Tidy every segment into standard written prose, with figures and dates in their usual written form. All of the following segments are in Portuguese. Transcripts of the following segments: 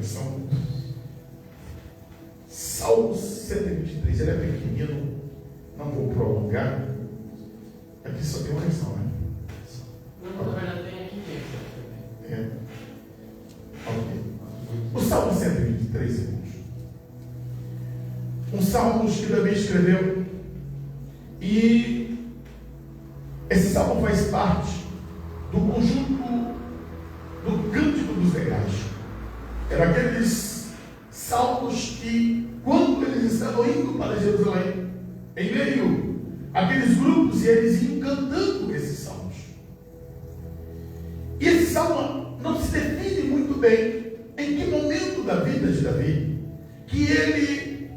atenção. Salmo 123, ele é pequenino, não vou prolongar. Aqui só tem uma lição, né? Não, na verdade tem aqui dentro. É. Ok. O Salmo 123, irmãos. Um salmo que Davi escreveu. E esse salmo faz parte do conjunto do Cântico dos Legais. Eram aqueles salmos que, quando eles estavam indo para Jerusalém, em meio àqueles grupos, e eles iam cantando esses salmos. E esse salmo não se define muito bem em que momento da vida de Davi que ele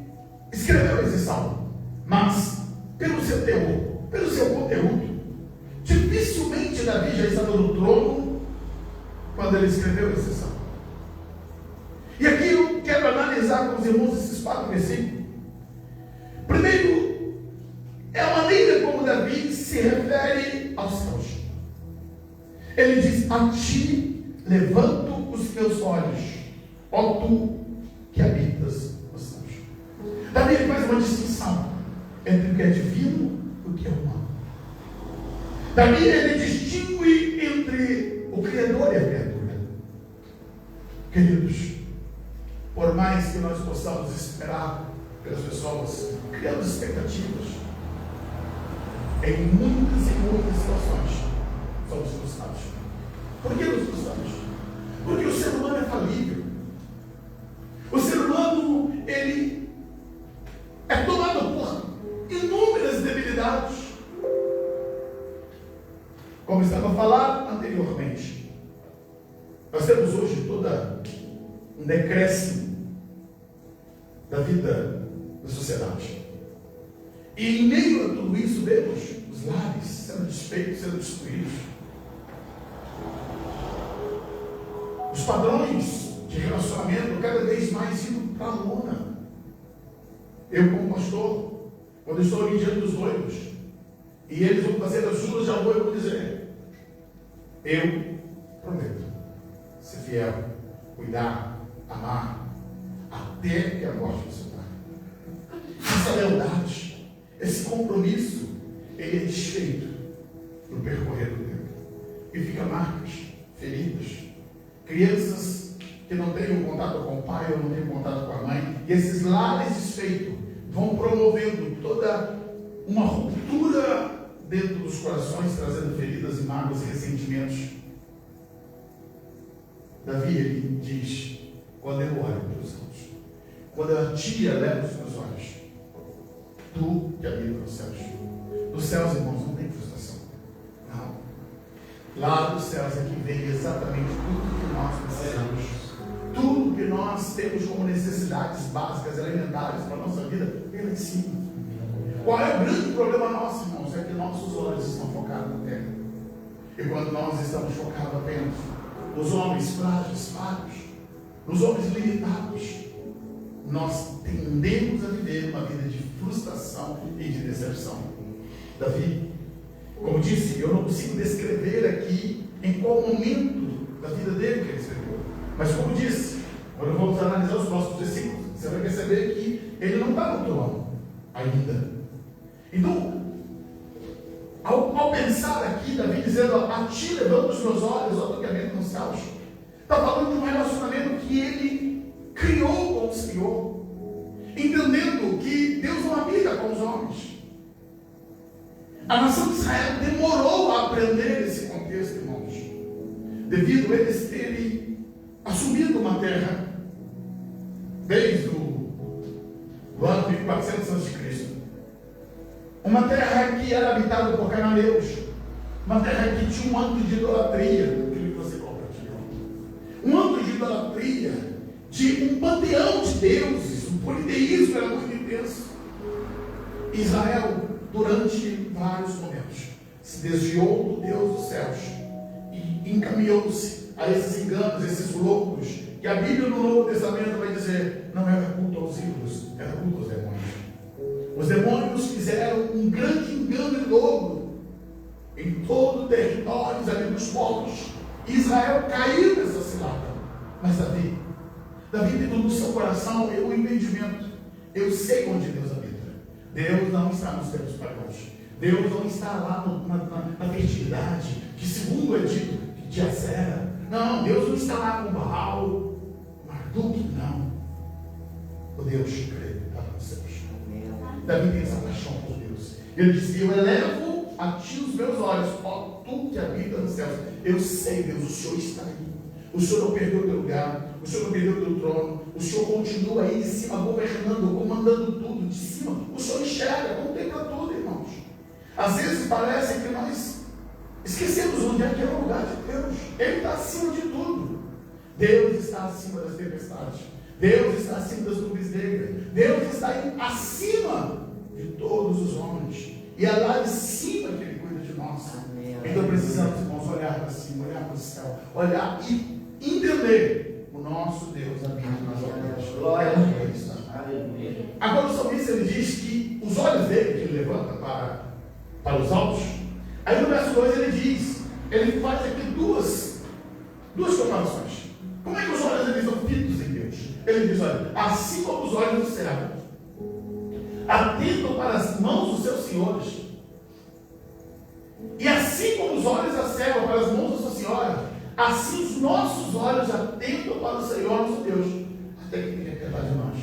escreveu esse salmo, mas pelo seu teor, pelo seu conteúdo, dificilmente Davi já estava no trono quando ele escreveu esse salmo. E aqui eu quero analisar com os irmãos esses 4 versículos. Primeiro, é a maneira como Davi se refere aos céus. Ele diz: a ti levanto os meus olhos, ó tu que habitas os céus. Davi ele faz uma distinção entre o que é divino e o que é humano. Davi ele distingue entre o Criador e a criatura. Queridos, por mais que nós possamos esperar pelas pessoas, criando expectativas, em muitas e muitas situações somos frustrados. Por que nos frustramos? Porque o ser humano é falível. O ser humano, ele é tomado por inúmeras debilidades. Como estava a falar anteriormente, nós temos hoje toda um decréscimo da vida da sociedade. E em meio a tudo isso, vemos os lares sendo desfeitos, sendo destruídos. Os padrões de relacionamento cada vez mais indo para a lona. Eu, como pastor, quando estou ali diante dos noivos, e eles vão fazer as juras de amor, eu vou dizer: eu prometo ser fiel, cuidar, amar, até que a morte nos separe. Essa lealdade, esse compromisso, ele é desfeito no percorrer do tempo. E fica marcas, feridas, crianças que não têm contato com o pai ou não têm contato com a mãe, e esses lares desfeitos vão promovendo toda uma ruptura dentro dos corações, trazendo feridas e mágoas e ressentimentos. Davi, ele diz: quando eu olho para os céus, quando eu a ti elevo os meus olhos, tu que habitas nos céus. Dos céus, irmãos, não tem frustração. Não. Lá dos céus é que vem exatamente tudo que nós precisamos. Tudo que nós temos como necessidades básicas, elementares para a nossa vida, vem lá em cima. Qual é o grande problema nosso, irmãos? É que nossos olhos estão focados na terra. E quando nós estamos focados apenas nos homens frágeis, falhos, nos homens limitados, nós tendemos a viver uma vida de frustração e de decepção. Davi, como disse, eu não consigo descrever aqui em qual momento da vida dele que ele escreveu. Mas como disse, quando vamos analisar os próximos versículos, você vai perceber que ele não está no trono ainda. Então, ao pensar aqui, Davi dizendo: a ti levanto os meus olhos, ó tu que habitas nos céus, está falando de um relacionamento que ele criou com o Senhor, entendendo que Deus não habita com os homens. A nação de Israel demorou a aprender esse contexto, irmãos, devido a eles terem assumido uma terra desde o ano 1400 a.C. Uma terra que era habitada por cananeus, uma terra que tinha um âmbito de idolatria, aquilo que você compartilhou, um âmbito de idolatria, de um panteão de deuses, o politeísmo era muito intenso. Israel, durante vários momentos, se desviou do Deus dos céus e encaminhou-se a esses enganos, esses loucos, que a Bíblia no Novo Testamento vai dizer: não era culto aos ídolos, era culto aos demônios. Os demônios fizeram um grande engano e louco em todo o território ali dos povos. Israel caiu nessa cilada. Mas Davi, Davi tem no seu coração o entendimento. Eu sei onde Deus habita. Deus não está nos tempos pagãos. Deus não está lá na fertilidade, que segundo é dito, de Azera. Não, Deus não está lá com Baal, Marduk, não. O Deus crê está nos céus. Davi tem essa paixão por Deus. Ele diz: eu elevo a ti os meus olhos, ó tu que habita nos céus. Eu sei, Deus, o Senhor está aí. O Senhor não perdeu o teu lugar, o Senhor não perdeu o teu trono, o Senhor continua aí de cima, governando, comandando tudo de cima. O Senhor enxerga, contempla tudo, irmãos. Às vezes parece que nós esquecemos onde é que é o lugar de Deus. Ele está acima de tudo. Deus está acima das tempestades. Deus está acima das nuvens negras. Deus está acima de todos os homens. E é lá de cima que Ele cuida de nós. Então precisamos, irmãos, olhar para cima, olhar para o céu, olhar e entender: o nosso Deus habita nas alturas. Glória a Deus. Agora o salmista ele diz que os olhos dele, que ele levanta para os altos, aí no verso 2 ele diz, ele faz aqui duas comparações. Como é que os olhos deles são fitos em Deus? Ele diz: olha, assim como os olhos do servo atentam para as mãos dos seus senhores, e assim como os olhos da serva para as mãos da sua senhora, assim os nossos olhos atentam para o Senhor nosso Deus, até que Ele quer de nós.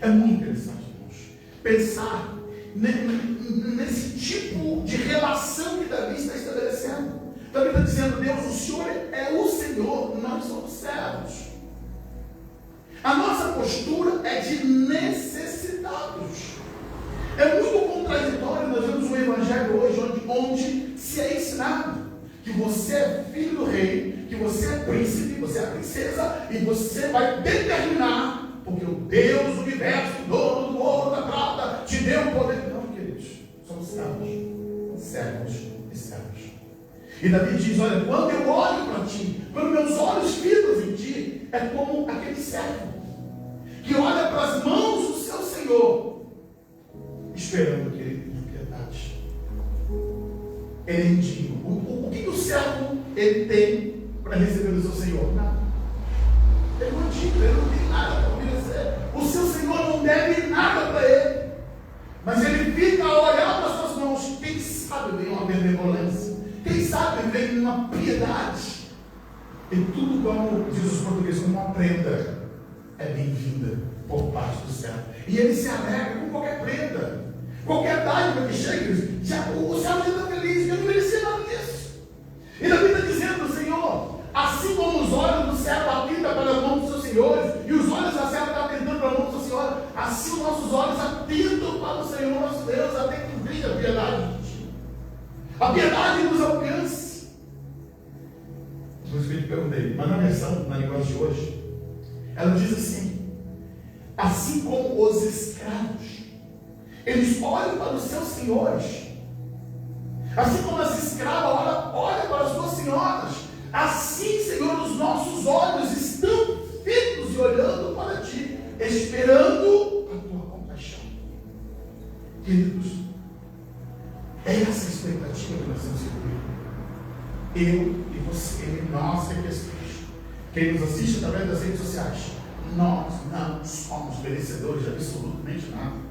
É muito interessante, irmãos, pensar nesse tipo de relação que Davi está estabelecendo. Davi está dizendo: Deus, o Senhor é o Senhor, nós somos servos. A nossa postura é de necessitados. É muito contraditório. Nós vemos um evangelho hoje onde se é ensinado que você é filho do rei, que você é príncipe, você é a princesa, e você vai determinar, porque o Deus do universo, dono do ouro, da prata, te deu o poder. Não, queridos, somos servos e servos. E Davi diz: olha, quando eu olho para ti, quando meus olhos fitos em ti, é como aquele servo que olha para as mãos do seu Senhor, esperando que Ele tenha piedade. Ele é indigno. O que o servo ele tem para receber do seu Senhor? Nada. Ele não é digno, ele não tem nada para oferecer. O seu Senhor não deve nada para ele. Mas ele fica a olhar para as suas mãos. Quem sabe vem uma benevolência. Quem sabe vem uma piedade. E tudo, como diz os portugueses, como uma prenda, é bem-vinda por parte do céu. E ele se alegra com qualquer prenda. Qualquer dádiva que chegue, o céu já está feliz. Eu não merecia nada disso. E Davi está dizendo: Senhor, assim como os olhos do céu atentam para a mão dos seus senhores, e os olhos da serva estão atentando para a mão do seu Senhor, assim os nossos olhos atentam para o Senhor nosso Deus, até que venha a piedade de ti. A piedade nos alcance. Por isso que eu te perguntei, mas na versão, na linguagem de hoje, ela diz assim: assim como os escravos, eles olham para os seus senhores, assim como as escravas olham para as suas senhoras, assim, Senhor, os nossos olhos estão fitos e olhando para ti, esperando a tua compaixão. Queridos, é essa expectativa que nós temos que cumprir. Eu e você, nós que estamos, quem nos assiste através das redes sociais, nós não somos merecedores de absolutamente nada.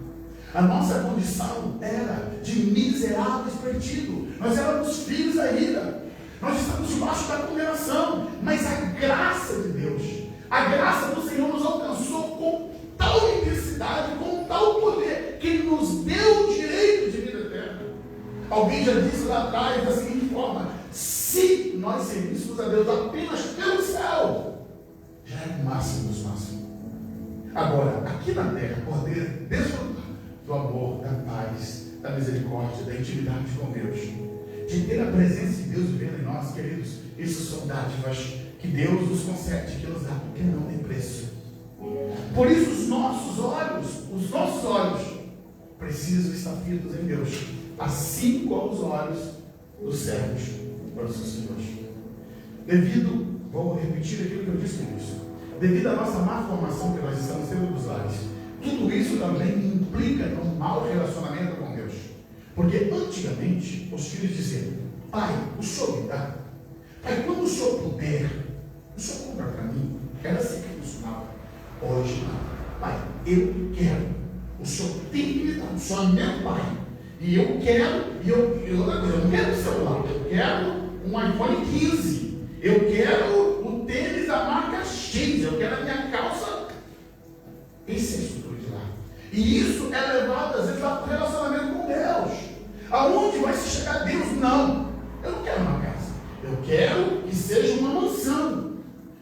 A nossa condição era de miseráveis perdidos. Nós éramos filhos da ira. Nós estamos debaixo da condenação. Mas a graça de Deus, a graça do Senhor nos alcançou com tal intensidade, com tal poder, que Ele nos deu o direito de vida eterna. Alguém já disse lá atrás da seguinte forma: se nós servíssemos a Deus apenas pelo céu, já é o máximo dos máximos. Agora, aqui na terra, poder desfrutar do amor, da paz, da misericórdia, da intimidade com Deus, de ter a presença de Deus vivendo em nós, queridos, isso são dádivas que Deus nos concede, que nos dá, porque não tem preço. Por isso os nossos olhos precisam estar fitos em Deus, assim como os olhos dos servos para os seus senhores. Vou repetir aquilo que eu disse no início, devido à nossa má formação que nós estamos tendo dos lares, tudo isso também implica num mau relacionamento com Deus. Porque antigamente os filhos diziam: pai, o senhor me dá. Pai, quando o senhor puder, o senhor compra para mim. Era assim que funcionava. Hoje não. Pai, eu quero. O Senhor tem que me dar. O Senhor é meu Pai. E eu quero, eu não quero um celular, eu quero um iPhone 15. Eu quero o tênis da marca X. Eu quero a minha calça. Esse é a estrutura de lá. E isso é levado, às vezes, para o relacionamento com Deus. Aonde vai se chegar a Deus? Não. Eu não quero uma casa. Eu quero que seja uma mansão.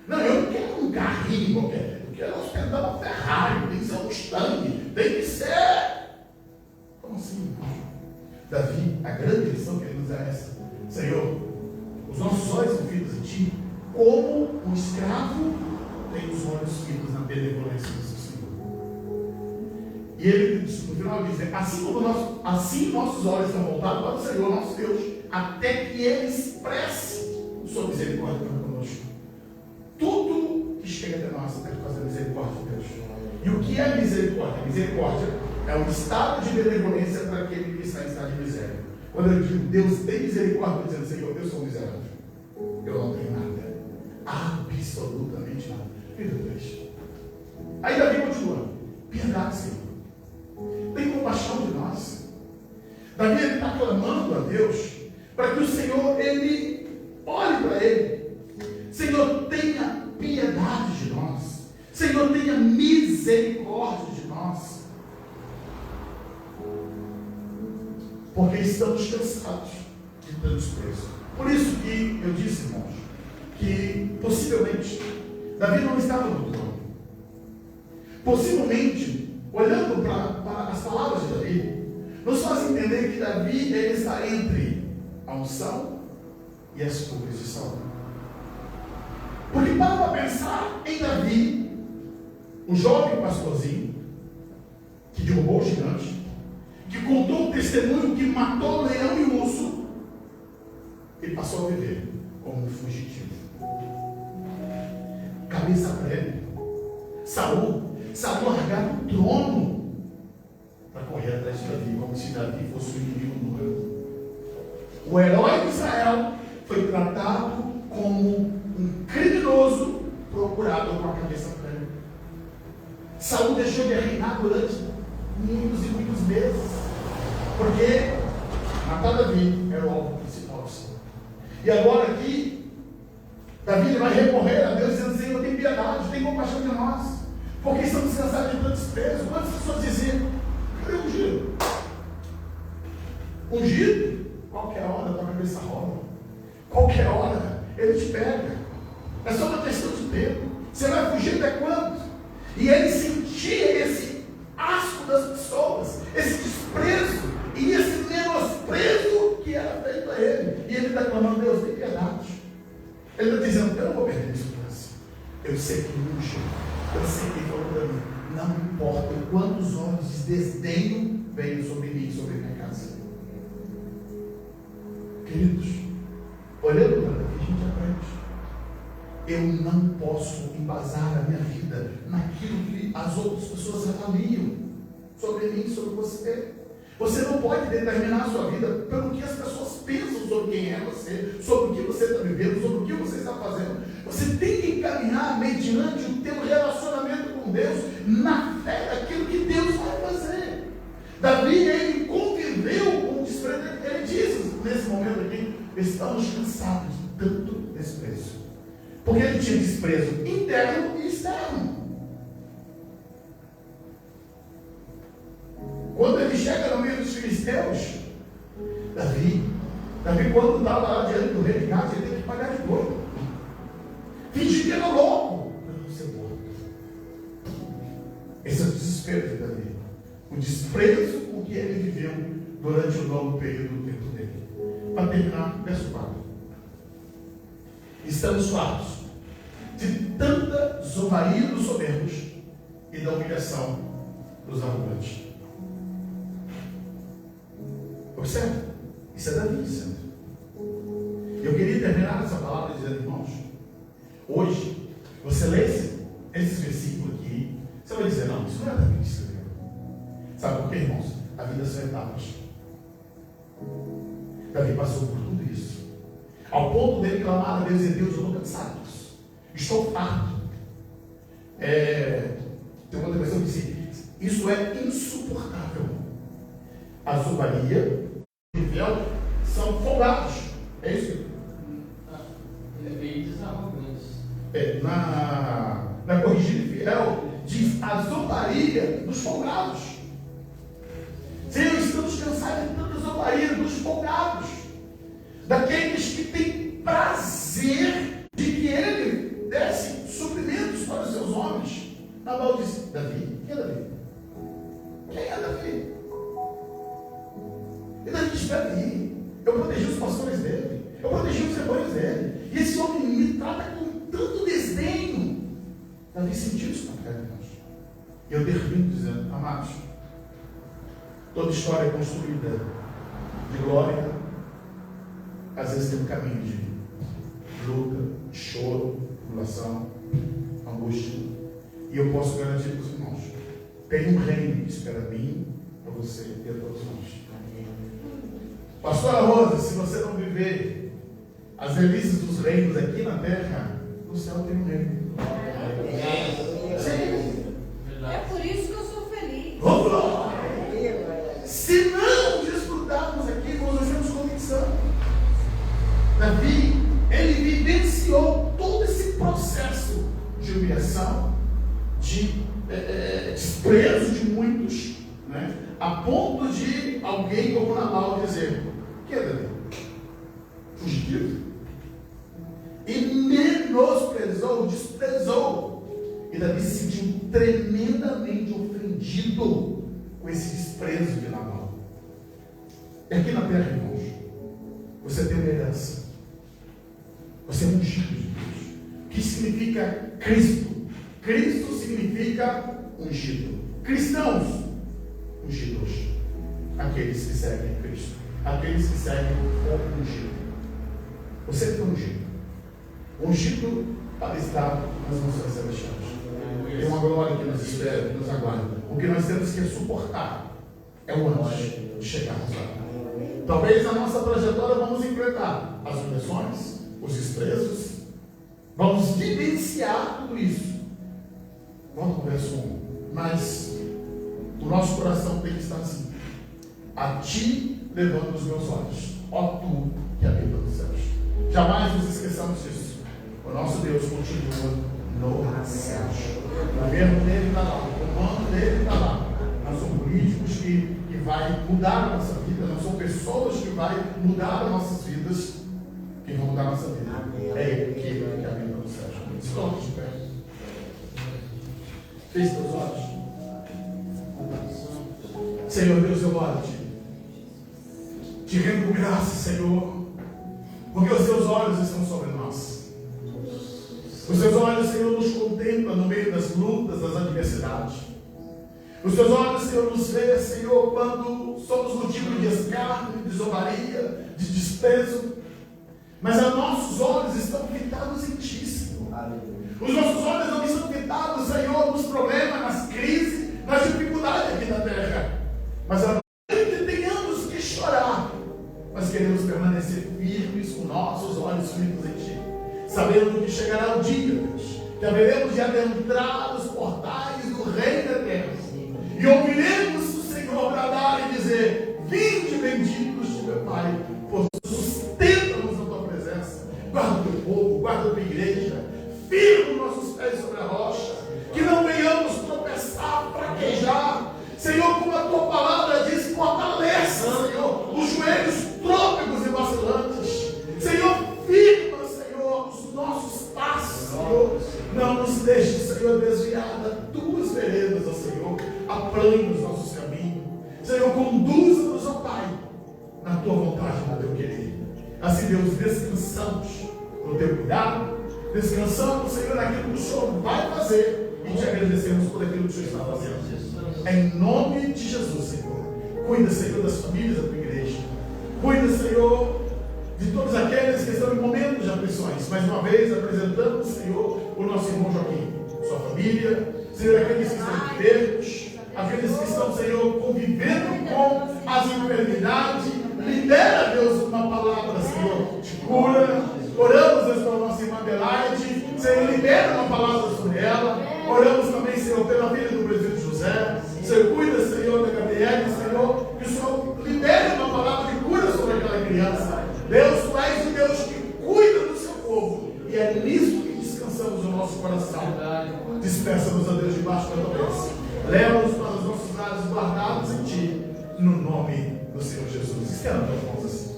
Não, eu não quero um carrinho qualquer. Eu quero ostentar uma Ferrari. Tem que ser um Mustang. Tem que ser. Como assim, irmão? Davi, a grande lição que ele nos dá é essa. Senhor, os nossos olhos são fitos em Ti, como um escravo tem os olhos fitos na benevolência do seu Senhor. E ele, no final, diz: assim nossos olhos estão voltados para o Senhor, nosso Deus, até que Ele expresse sua misericórdia para conosco. Tudo que chega até nós é por causa da misericórdia de Deus. E o que é misericórdia? Misericórdia é um estado de benevolência para aquele que está em estado de miséria. Quando eu digo Deus tem misericórdia, eu estou dizendo: Senhor, eu sou miserável. Eu não tenho nada. Absolutamente nada. Veja 3. Aí Davi continua: piedade, Senhor. Tem compaixão de nós. Davi está clamando a Deus para que o Senhor, Ele olhe para ele. Senhor, tenha piedade de nós. Senhor, tenha misericórdia de nós. Porque estamos cansados de tanto desprezo. Por isso que eu disse, irmãos, que possivelmente Davi não estava no trono. Possivelmente, olhando para as palavras de Davi, nos faz entender que Davi ele está entre a unção e as fugas de Saul. Porque para pensar em Davi, o jovem pastorzinho que derrubou o gigante, que contou o testemunho que matou o leão e o urso, ele passou a viver como um fugitivo. Cabeça preta. Saul largava o trono para correr atrás de Davi, como se Davi fosse o inimigo número 1. O herói de Israel foi tratado como um criminoso procurado com a cabeça preta. Saul deixou de reinar durante muitos e muitos meses, porque matar Davi era o alvo principal do Senhor. E agora aqui, Davi vai recorrer a Deus dizendo: Senhor, tem piedade, tem compaixão de nós, porque estamos cansados de tanto desprezo. Quantas pessoas diziam: cadê o ungido? Ungido? Qualquer hora a tua cabeça rola. Qualquer hora ele te pega. É só uma questão de tempo. Você vai fugir até quando? E ele sentia esse asco das pessoas, esse desprezo e esse menosprezo que era feito a ele. E ele está clamando: Deus, tem piedade. Ele está dizendo: eu não vou perder isso para você. Eu sei que unge. Eu sei que ele falou para mim: não importa quantos olhos de desdenho venham sobre mim, sobre minha casa. Queridos, olhando para Davi, a gente aprende. Eu não posso embasar a minha vida naquilo que as outras pessoas avaliam sobre mim, sobre você. Você não pode determinar a sua vida pelo que as pessoas pensam sobre quem é você, sobre o que você está vivendo, sobre o que você está fazendo. Você tem que caminhar mediante o teu relacionamento com Deus, na fé daquilo que Deus vai fazer. Davi, ele conviveu com o desprezo. Ele diz nesse momento aqui: estamos cansados de tanto desprezo. Porque ele tinha desprezo interno e externo. Quando ele chega no meio dos filisteus, Davi, quando estava lá diante do rei de Gade, ele teve que pagar de doido. Fingir que era louco para não ser morto. Esse é o desespero de Davi. O desprezo com que ele viveu durante o longo período do tempo dele. Para terminar, verso 4. Estamos fartos de tanta zombaria dos soberbos e da humilhação dos arrogantes. Observe, isso é Davi dizendo. Eu queria terminar essa palavra dizendo: irmãos, hoje, você lê esse versículo aqui, você vai dizer: não, isso não é Davi que escreveu. Sabe por quê, irmãos? A vida são etapas. Davi passou por tudo isso, ao ponto dele clamar a Deus: e Deus, eu estou cansado disso, estou farto. Isso é insuportável. A zombaria e o fiel são folgados. É isso? Na corrigida fiel, diz a zombaria dos folgados. Senhor, estamos cansados de tanta zombaria dos folgados, daqueles que têm prazer de que ele desse suprimentos para os seus homens. Nabal disse: Davi? Quem é Davi? Quem é Davi? E Davi disse: Davi, eu protegi os pastores dele, eu protegi os rebanhos dele, e esse homem me trata com tanto desdenho. Davi sentiu isso na terra, irmãos. E eu termino dizendo: amados, toda história é construída de glória, às vezes tem um caminho de luta, de choro, tribulação, angústia. E eu posso garantir para os irmãos: tem um reino que espera mim, para você e a todos nós. Pastora Rosa, se você não viver as delícias dos reinos aqui na terra, no céu tem um reino. É por isso que eu sou feliz. Se não desfrutarmos aqui, nós temos convicção. Davi, ele vivenciou todo esse processo de humilhação, de desprezo de muitos, né? A ponto de alguém como Nabal dizer: o que é, Davi? Fugitivo? E menosprezou, desprezou. E Davi se sentiu tremendamente ofendido com esse desprezo de Nabal. E aqui na terra, irmãos, você tem uma herança. Você é ungido de Deus. O que significa Cristo? Cristo significa ungido. Cristãos, ungidos. Aqueles que seguem Cristo. Aqueles que seguem o ungido. Você foi ungido. Ungido para estar nas nações celestiais. Tem uma glória que nos espera, que nos aguarda. O que nós temos que suportar é o antes de chegarmos lá. Talvez na nossa trajetória vamos enfrentar as humilhações, os desprezos, vamos vivenciar tudo isso. Vamos para o verso 1. Mas o nosso coração tem que estar assim: a ti levanto os meus olhos, ó tu que habita nos céus. Jamais nos esqueçamos disso. O nosso Deus continua nos céus. O governo dele está lá, o comando dele está lá. Não são políticos que vai mudar a nossa vida, não são pessoas que vai mudar as nossas vidas, que vão mudar a nossa vida. É Ele que habita nos céus. Estou de pé. Feche teus olhos. Senhor Deus, eu oro a Ti. Te rendo graça, Senhor, porque os Teus olhos estão sobre nós. Os Teus olhos, Senhor, nos contemplam no meio das lutas, das adversidades. Os Teus olhos, Senhor, nos vê, Senhor, quando somos motivo de escárnio, de zombaria, de desprezo. Mas os nossos olhos estão fitados em Ti, Senhor. Os nossos olhos não estão fitados, Senhor, nos problemas, nas crises, nas dificuldades aqui na terra. Mas a que tenhamos que chorar, mas queremos permanecer firmes com nossos olhos fitos em Ti, sabendo que chegará o dia, Deus, que haveremos de adentrar os portais do Reino Eterno, e ouviremos o Senhor bradar e dizer: vinde benditos de meu Pai, por sustenta-nos na Tua presença. Guarda o Teu povo, guarda a Tua igreja, firma nossos pés sobre a rocha, que não venhamos tropeçar, fraquejar. Senhor, como a Tua palavra diz, fortaleça, Senhor, os joelhos trôpegos e vacilantes. Senhor, firma, Senhor, os nossos passos, Senhor. Não nos deixe, Senhor, desviar das Tuas veredas, ó Senhor. Aplane os nossos caminhos. Senhor, conduza-nos, ó Pai, na Tua vontade, no Teu querer. Assim, Deus, descansamos no Teu cuidado, descansamos, Senhor, naquilo que o Senhor vai fazer, e Te agradecemos por aquilo que o Senhor está fazendo. Em nome de Jesus, Senhor. Cuida, Senhor, das famílias da Tua igreja. Cuida, Senhor, de todos aqueles que estão em momentos de aflições. Mais uma vez, apresentamos, Senhor, o nosso irmão Joaquim, sua família, Senhor, aqueles que estão enfermos, aqueles que estão, Senhor, convivendo com as enfermidades. Libera, Deus, uma palavra, Senhor, de cura. Oramos, Deus, pela nossa irmã Adelaide. Senhor, libera uma palavra sobre ela. Oramos também, Senhor, pela vida do presbítero José. Senhor, fortaleçamos o nosso coração. Despeça-nos, a Deus, debaixo da tua bênção. Leva-nos para os nossos lares guardados em ti, no nome do Senhor Jesus. Estenda as mãos assim.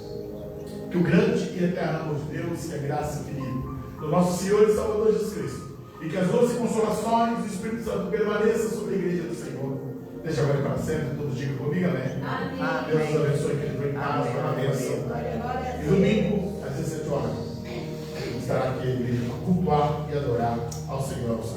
Que o grande e eterno amor de Deus, que a graça infinita do nosso Senhor e Salvador Jesus Cristo, e que as doces consolações do Espírito Santo permaneçam sobre a igreja do Senhor, deixa agora e para sempre. Todos digam comigo, amém. Amém. Deus nos abençoe, que ele foi em paz, para a bênção. E domingo, às 17 horas, estará aqui a igreja para cultuar e adorar ao Senhor, ao Senhor.